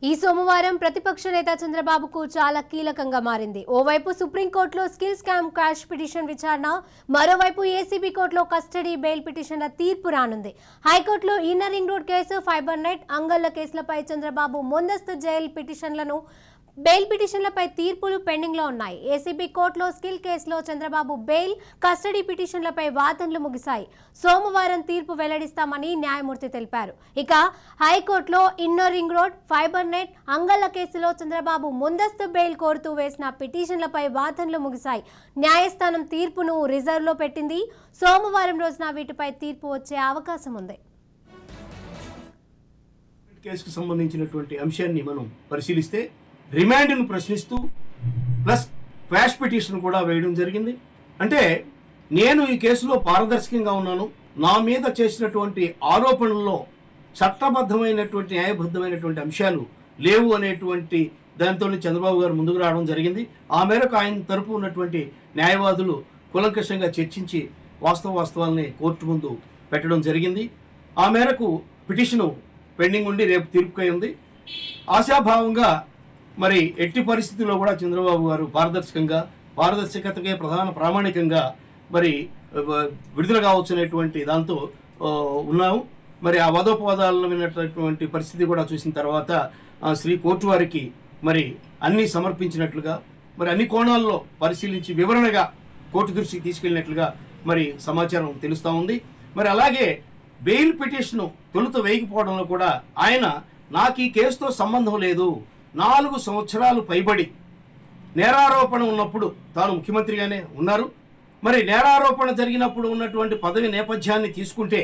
ఈ సోమవారం ప్రతిపక్ష నేత చంద్రబాబుకు చాలా కీలకంగా మారింది. ఓవైపు సుప్రీంకోర్టులో స్కిల్ స్కామ్ క్వాష్ పిటిషన్ విచారణ, మరోవైపు ఏసీబీ కోర్టులో కస్టడీ బెయిల్ పిటిషన్ల తీర్పు రానుంది. హైకోర్టులో inner ring road case, fibre net, అంగళ్ల కేసులపై చంద్రబాబు ముందస్తు బెయిల్ పిటిషన్లపై తీర్పులు పెండింగ్ లో ఉన్నాయి. ఏసీబీ కోర్టులో స్కిల్ కేసులో చంద్రబాబు బెయిల్, కస్టడీ పిటిషన్లపై వాదనలు ముగిశాయి. సోమవారం తీర్పు వెల్లడిస్తామని న్యాయమూర్తి తెలిపారు. ఇక హైకోర్టులో inner ring road, fibre net, అంగళ్ల కేసులో చంద్రబాబు ముందస్తు బెయిల్ కోరుతూ వేసిన పిటిషన్లపై వాదనలు ముగిశాయి. న్యాయస్థానం తీర్పును రిజర్వ్ లో పెట్టింది. సోమవారం రోజున వీటిపై తీర్పు వచ్చే అవకాశం ఉంది. కేసుకు సంబంధించినటువంటి అంశాన్ని మనం పరిశీలిస్తే రిమాండ్ను ప్రశ్నిస్తూ ప్లస్ క్వాష్ పిటిషన్ కూడా వేయడం జరిగింది. అంటే నేను ఈ కేసులో పారదర్శకంగా ఉన్నాను, నా మీద చేసినటువంటి ఆరోపణల్లో చట్టబద్ధమైనటువంటి న్యాయబద్ధమైనటువంటి అంశాలు లేవు అనేటువంటి దాంతో చంద్రబాబు గారు ముందుకు రావడం జరిగింది. ఆ మేరకు ఆయన తరపు ఉన్నటువంటి న్యాయవాదులు కూలంకషంగా చర్చించి వాస్తవాల్ని కోర్టు ముందు పెట్టడం జరిగింది. ఆ మేరకు పిటిషను పెండింగ్ ఉండి రేపు తీర్పుకై ఉంది. ఆశాభావంగా మరి ఎట్టి పరిస్థితుల్లో కూడా చంద్రబాబు గారు పారదర్శకతకే ప్రధాన ప్రామాణికంగా మరి విడుదల కావచ్చు అనేటువంటి దాంతో ఉన్నాము. మరి ఆ వాదోపవాదాలను విన్నటువంటి పరిస్థితి కూడా చూసిన తర్వాత శ్రీ కోర్టు వారికి మరి అన్నీ సమర్పించినట్లుగా, మరి అన్ని కోణాల్లో పరిశీలించి వివరణగా కోర్టు దృష్టికి తీసుకెళ్ళినట్లుగా మరి సమాచారం తెలుస్తూ ఉంది. మరి అలాగే బెయిల్ పిటిషన్ తొలుత వేయకపోవడంలో కూడా ఆయన నాకు ఈ కేసుతో సంబంధం లేదు, 4 సంవత్సరాలు పైబడి నేరారోపణ ఉన్నప్పుడు తాను ముఖ్యమంత్రిగానే ఉన్నారు, మరి నేరారోపణ జరిగినప్పుడు ఉన్నటువంటి పదవి నేపథ్యాన్ని తీసుకుంటే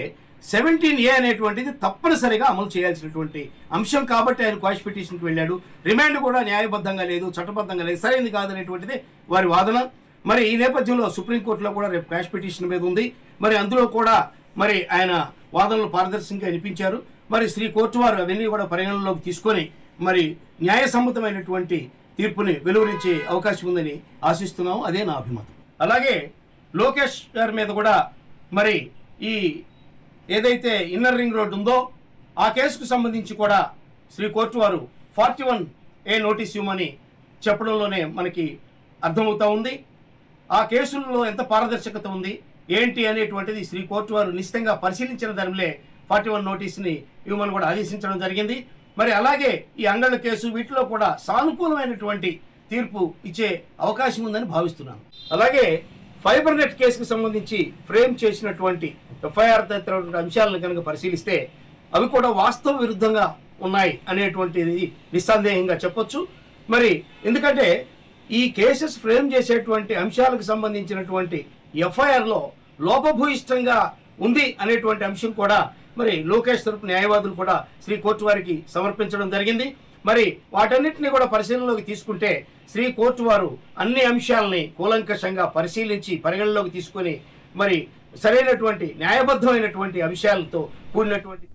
17A అనేటువంటిది తప్పనిసరిగా అమలు చేయాల్సినటువంటి అంశం కాబట్టి ఆయన క్వాష్ పిటిషన్కి వెళ్ళాడు. రిమాండ్ కూడా న్యాయబద్ధంగా లేదు, చట్టబద్ధంగా లేదు, సరైనది కాదనేటువంటిది వారి వాదన. మరి ఈ నేపథ్యంలో సుప్రీంకోర్టులో కూడా రేపు క్వాష్ పిటిషన్ మీద ఉంది. మరి అందులో కూడా మరి ఆయన వాదనలు పారదర్శకంగా వినిపించారు. మరి శ్రీ కోర్టు వారు అవన్నీ కూడా పరిగణనలోకి తీసుకొని మరి న్యాయసమ్మతమైనటువంటి తీర్పుని వెలువరించే అవకాశం ఉందని ఆశిస్తున్నాము. అదే నా అభిమతం. అలాగే లోకేష్ గారి మీద కూడా మరి ఈ ఏదైతే ఇన్నర్ రింగ్ రోడ్ ఉందో ఆ కేసుకు సంబంధించి కూడా శ్రీ కోర్టు వారు 41A నోటీస్ ఇవ్వమని చెప్పడంలోనే మనకి అర్థమవుతా ఉంది. ఆ కేసుల్లో ఎంత పారదర్శకత ఉంది ఏంటి అనేటువంటిది శ్రీ కోర్టు వారు నిశ్చితంగా పరిశీలించిన దానిలో 41 నోటీస్ని ఇవ్వమని కూడా ఆదేశించడం జరిగింది. మరి అలాగే ఈ అంగళ్ళ కేసు వీటిలో కూడా సానుకూలమైనటువంటి తీర్పు ఇచ్చే అవకాశం ఉందని భావిస్తున్నాను. అలాగే ఫైబర్ నెట్ కేసుకు సంబంధించి ఫ్రేమ్ చేసినటువంటి ఎఫ్ఐఆర్ తదితర అంశాలను కనుక పరిశీలిస్తే అవి కూడా వాస్తవ విరుద్ధంగా ఉన్నాయి అనేటువంటిది నిస్సందేహంగా చెప్పొచ్చు. మరి ఎందుకంటే ఈ కేసెస్ ఫ్రేమ్ చేసేటువంటి అంశాలకు సంబంధించినటువంటి ఎఫ్ఐఆర్లో లోపభూయిష్టంగా ఉంది అనేటువంటి అంశం కూడా మరి లోకేష్ తరపు న్యాయవాదులు కూడా శ్రీ కోర్టు వారికి సమర్పించడం జరిగింది. మరి వాటన్నిటిని కూడా పరిశీలనలోకి తీసుకుంటే శ్రీ కోర్టు వారు అన్ని అంశాలని కూలంకషంగా పరిశీలించి పరిగణలోకి తీసుకొని మరి సరైనటువంటి న్యాయబద్ధమైనటువంటి అంశాలతో కూడినటువంటి